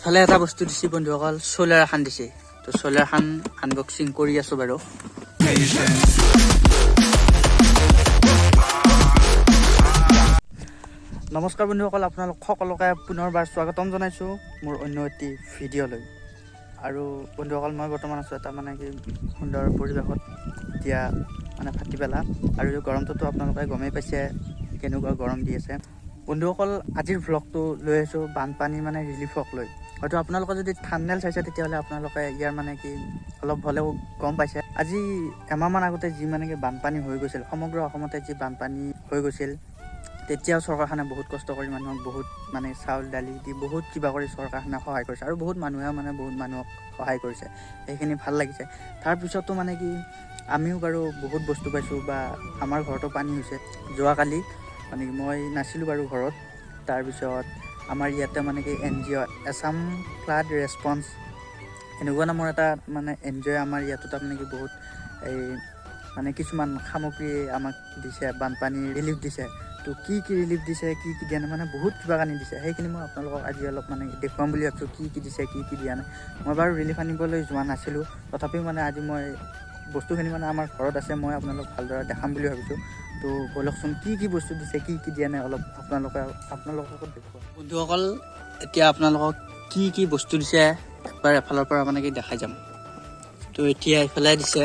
ফালে এটা বস্তু দিছে বন্ধুসকল, সোলাৰ এখন দিছে। তো সোলাৰখন আনবক্সিং কৰি আছো বাৰু। নমস্কাৰ বন্ধুসকল, আপোনালোক সকলোকে পুনৰবাৰ স্বাগতম জনাইছোঁ মোৰ অন্য এটি ভিডিঅ'লৈ। আৰু বন্ধুসকল, মই বৰ্তমান আছোঁ এটা মানে কি সুন্দৰ পৰিৱেশত। এতিয়া মানে ভাটিবেলা আৰু গৰমটোতো আপোনালোকে গমেই পাইছে কেনেকুৱা গৰম দি আছে। বন্ধুসকল, আজিৰ ভ্লগটো লৈ আহিছোঁ বানপানী মানে ৰিলিফক লৈ। হয়তো আপোনালোকে যদি থাম্বনেইল চাইছে তেতিয়াহ'লে আপোনালোকে ইয়াৰ মানে কি অলপ হ'লেও গম পাইছে। আজি এমাহমান আগতে যি মানে কি বানপানী হৈ গৈছিল, সমগ্ৰ অসমতে যি বানপানী হৈ গৈছিল, তেতিয়াও চৰকাৰখনে বহুত কষ্ট কৰি মানুহক বহুত মানে চাউল দালি দি বহুত কিবা কৰি চৰকাৰখনে সহায় কৰিছে। আৰু বহুত মানুহেও মানে বহুত মানুহক সহায় কৰিছে, সেইখিনি ভাল লাগিছে। তাৰপিছতো মানে কি আমিও বাৰু বহুত বস্তু পাইছোঁ, বা আমাৰ ঘৰতো পানী হৈছে। যোৱাকালি মানে মই নাছিলোঁ বাৰু ঘৰত। তাৰপিছত আমাৰ ইয়াতে মানে কি NGO আছাম ফ্লাড ৰেছপন্স এনেকুৱা নামৰ এটা মানে NGO আমাৰ ইয়াতো তাৰমানে কি বহুত এই মানে কিছুমান সামগ্ৰী আমাক দিছে, বানপানী ৰিলিফ দিছে। তো কি ৰিলিফ দিছে, কি দিয়া নাই, মানে বহুত কিবা কানি দিছে। সেইখিনি মই আপোনালোকক আজি অলপ মানে দেখুৱাম বুলি ভাবিছোঁ, কি দিছে, কি দিয়া নাই। মই বাৰু ৰিলিফ আনিবলৈ যোৱা নাছিলোঁ, তথাপিও মানে আজি মই বস্তুখিনি মানে আমাৰ ঘৰত আছে, মই আপোনালোক ভালদৰে দেখাম বুলি ভাবিছোঁ। তো বলকচোন কি বস্তু দিছে, কি দিয়া নাই, অলপ আপোনালোকক দেখুৱাম। বন্ধুসকল, এতিয়া আপোনালোকক কি বস্তু দিছে একবাৰ এফালৰ পৰা মানে কি দেখাই যাম। তো এতিয়া এইফালে দিছে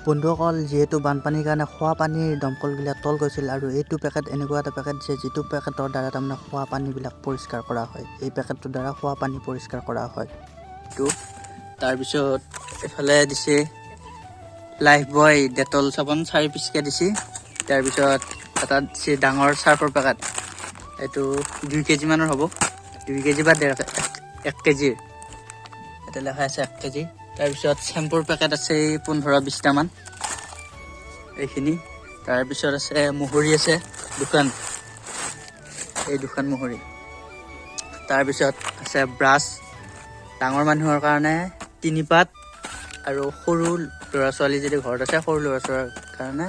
বন্ধুসকল, যিহেতু বানপানীৰ কাৰণে খোৱা পানীৰ দমকলবিলাক তল গৈছিল, আৰু এইটো পেকেট এনেকুৱা এটা পেকেট দিছে যিটো পেকেটৰ দ্বাৰা তাৰমানে খোৱা পানীবিলাক পৰিষ্কাৰ কৰা হয়। এই পেকেটটোৰ দ্বাৰা খোৱা পানী পৰিষ্কাৰ কৰা হয়। তো তাৰপিছত এইফালে দিছে লাইফ বয় ডেটল চাবোন 4 পিচকৈ দিছে। তাৰপিছত এটা দিছে ডাঙৰ চাৰ্ফৰ পেকেট, এইটো 2 কেজি মানৰ হ'ব, 2 কেজি বা 1 কেজিৰ, এটা লেখা আছে 1 কেজি। তাৰপিছত চেম্পুৰ পেকেট আছে 15-20টামান, এইখিনি। তাৰপিছত আছে মহৰি আছে দুখন, এই দুখন মহৰি। তাৰপিছত আছে ব্ৰাছ, ডাঙৰ মানুহৰ কাৰণে 3 পাত, আৰু সৰু ল'ৰা ছোৱালী যদি ঘৰত আছে সৰু ল'ৰা ছোৱালীৰ কাৰণে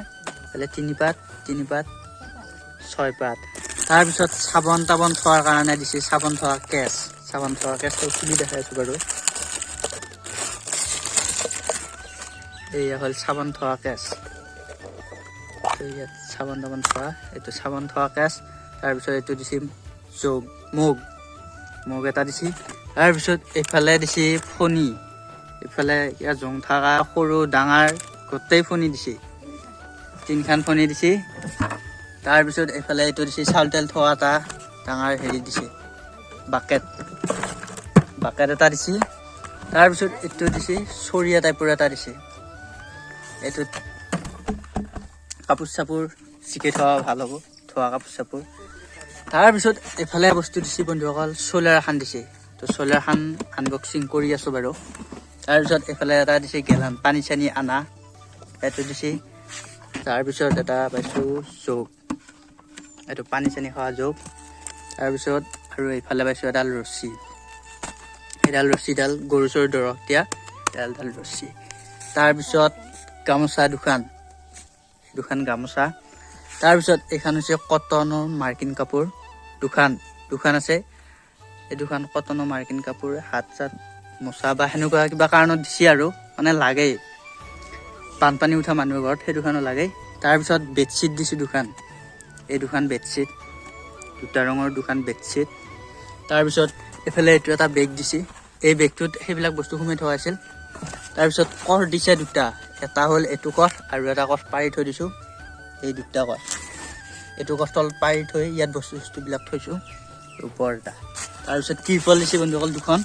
হ'লে 3 পাত 6 পাত। তাৰপিছত চাবোন তাবোন থোৱাৰ কাৰণে দিছে চাবোন থোৱা কেছটো খুলি দেখাইছোঁ বাৰু। এয়া হ'ল চাবোন থোৱা কেছ, ইয়াত চাবোন তাবোন থোৱা, এইটো চাবোন থোৱা কেছ। তাৰপিছত এইটো দিছে মগ এটা দিছে। তাৰপিছত এইফালে দিছে ফণি, এইফালে ইয়াত জোং থকা সৰু ডাঙৰ গোটেই ফণি দিছে, 3খান ফণি দিছে। তাৰপিছত এইফালে এইটো দিছে চাউল তেল থোৱা এটা ডাঙৰ হেৰি দিছে, বাকেট এটা দিছে। তাৰপিছত এইটো দিছে চৰিয়া টাইপৰ এটা দিছে, এইটোত কাপোৰ চাপোৰ চিকি থোৱা ভাল হ'ব, থোৱা কাপোৰ চাপোৰ। তাৰপিছত এইফালে বস্তু দিছে বন্ধুসকল, সোলাৰ এখন দিছে। তো সোলাৰখন আনবক্সিং কৰি আছোঁ বাৰু। তাৰপিছত এইফালে এটা দিছে গেলান পানী চানী আনা, এইটো দিছে। তাৰপিছত এটা পাইছোঁ জগ, এইটো পানী চানী খোৱা জগ। তাৰপিছত আৰু এইফালে পাইছোঁ এডাল ৰছী, এইডাল ৰছীডাল গৰু চৰু দৰৱ দিয়া এডাল ৰছী। তাৰপিছত গামোচা দুখন গামোচা। তাৰপিছত এইখন হৈছে কটনৰ মাৰ্কিন কাপোৰ, দুখন আছে। এই দুখন কটনৰ মাৰ্কিন কাপোৰ, হাত চাত মোচা বা সেনেকুৱা কিবা কাৰণত দিছে, আৰু মানে লাগেই বানপানী উঠা মানুহৰ ঘৰত, সেই দুখনো লাগেই। তাৰপিছত বেডশ্বীট দিছোঁ দুখন, এই দুখন বেডশ্বীট, 2টা ৰঙৰ 2খন বেডশ্বীট। তাৰপিছত এইফালে এইটো এটা বেগ দিছে, এই বেগটোত সেইবিলাক বস্তু সোমাই থোৱা আছিল। তাৰপিছত কঠ দিছে 2টা, এটা হ'ল এইটো কঠ, আৰু এটা কঠ পাৰি থৈ দিছোঁ, এই 2টা কঠ। এইটো কঠ তলত পাৰি থৈ ইয়াত বস্তুবিলাক থৈছোঁ, ওপৰত এটা। তাৰপিছত ত্ৰিপল দিছে বন্ধুসকল, 2খন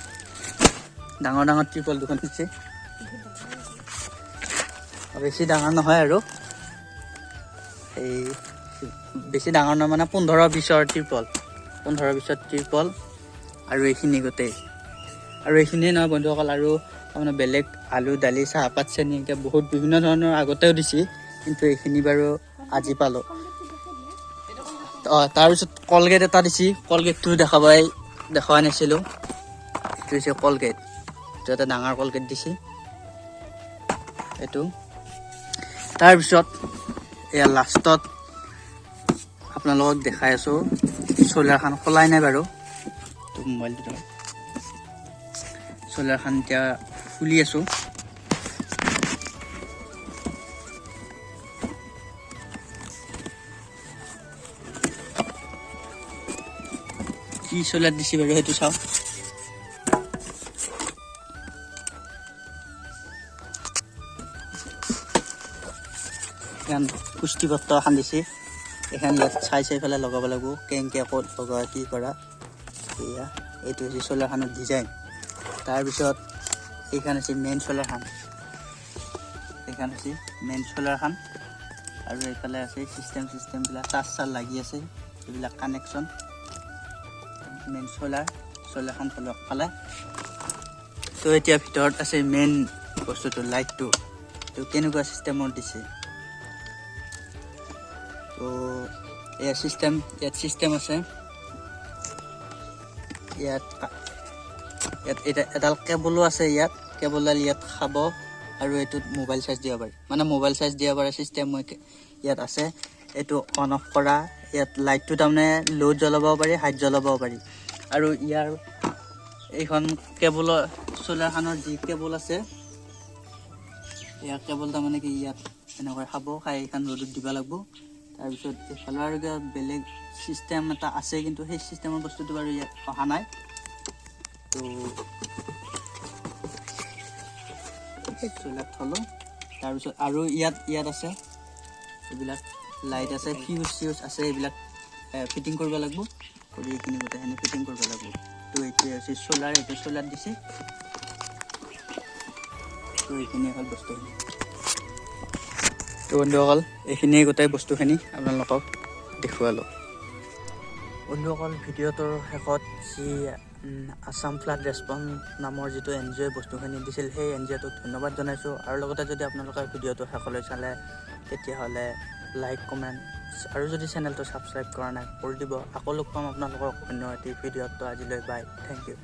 ডাঙৰ ত্ৰিপল 2খন দিছে, বেছি ডাঙৰ নহয় আৰু, এই বেছি ডাঙৰ নহয় মানে 15-20ৰ ত্ৰিপল, আৰু এইখিনি গোটেই। আৰু এইখিনিয়ে নহয় বন্ধুসকল, আৰু তাৰমানে বেলেগ আলু দালি চাহপাত চেনি এনেকৈ বহুত বিভিন্ন ধৰণৰ আগতেও দিছে, কিন্তু এইখিনি বাৰু আজি পালোঁ। তাৰপিছত কলগেট এটা দিছে, কলগেটটো দেখুৱাই নাছিলোঁ, এইটো হৈছে কলগেট, এইটো এটা ডাঙৰ কলগেট দিছে এইটো। তাৰপিছত এয়া লাষ্টত আপোনালোকক দেখাই আছোঁ, সোলাৰখন খোলাই নাই বাৰু, তো মোবাইলটো চ'লাৰখন এতিয়া খুলি আছোঁ। কি চ'লাৰ দিছে বাৰু সেইটো চাওঁ। এখন পুষ্টিপত্ৰ এখন দিছে। এখন ইয়াত চাই পেলাই লগাব লাগিব, কেনেকৈ ক'ত লগোৱা কি কৰা। এয়া এইটো হৈছে চ'লাৰখনৰ ডিজাইন। তাৰপিছত এইখন হৈছে মেইন চ'লাৰখন, এইখন হৈছে মেইন চ'লাৰখন। আৰু এইফালে আছে চিষ্টেমবিলাক তাঁৰ লাগি আছে, এইবিলাক কানেকশ্যন। মেইন চ'লাৰখন ফালে। তো এতিয়া ভিতৰত আছে মেইন বস্তুটো, লাইটটো। তো কেনেকুৱা চিষ্টেমত দিছে। তো ইয়াত চিষ্টেম আছে। ইয়াত এডাল কেবলো আছে, কেবলডাল ইয়াত খাব আৰু এইটোত মোবাইল চাৰ্জ দিব পাৰি, মানে মোবাইল চাৰ্জ দিব পাৰে চিষ্টেম ইয়াত আছে। এইটো অন অফ কৰা, ইয়াত লাইটটো তাৰমানে ল'ড জ্বলাবও পাৰি, হাইট জ্বলাবও পাৰি। আৰু ইয়াৰ এইখন কেবলৰ চ'লাৰখনৰ যি কেবল আছে, ইয়াৰ কেবল তাৰমানে কি ইয়াত এনেকৈ খাই এইখন ৰ'দত দিব লাগিব। তাৰপিছত এইফালে আৰু বেলেগ চিষ্টেম এটা আছে, কিন্তু সেই চিষ্টেমৰ বস্তুটো বাৰু ইয়াত অহা নাই। তো চ'লাৰ থলোঁ। তাৰপিছত আৰু ইয়াত আছে এইবিলাক লাইট আছে, ফিউজ আছে, এইবিলাক ফিটিং কৰিব লাগিব। কৰি এইখিনি গোটেইখিনি ফিটিং কৰিব লাগিব। তো এইটোৱে হৈছে চ'লাৰ, এইটো চ'লাৰ দিছে। তো এইখিনি হ'ল বস্তুখিনি। তো বন্ধুসকল, এইখিনিয়ে গোটেই বস্তুখিনি আপোনালোকক দেখুৱালোঁ। বন্ধুসকল, ভিডিঅ'টোৰ শেষত যি আছাম ফ্লাড ৰেছপন্স নামৰ যিটো NGO বস্তুখিনি দিছিল, সেই NGOটোক ধন্যবাদ জনাইছোঁ। আৰু লগতে যদি আপোনালোকে ভিডিঅ'টো শেষলৈ চালে, তেতিয়াহ'লে লাইক, কমেণ্ট আৰু যদি চেনেলটো ছাবস্ক্ৰাইব কৰা নাই কৰি দিব। আকৌ লগ পাম আপোনালোকক অন্য এটি ভিডিঅ'ত। আজিলৈ বাই, থেংক ইউ।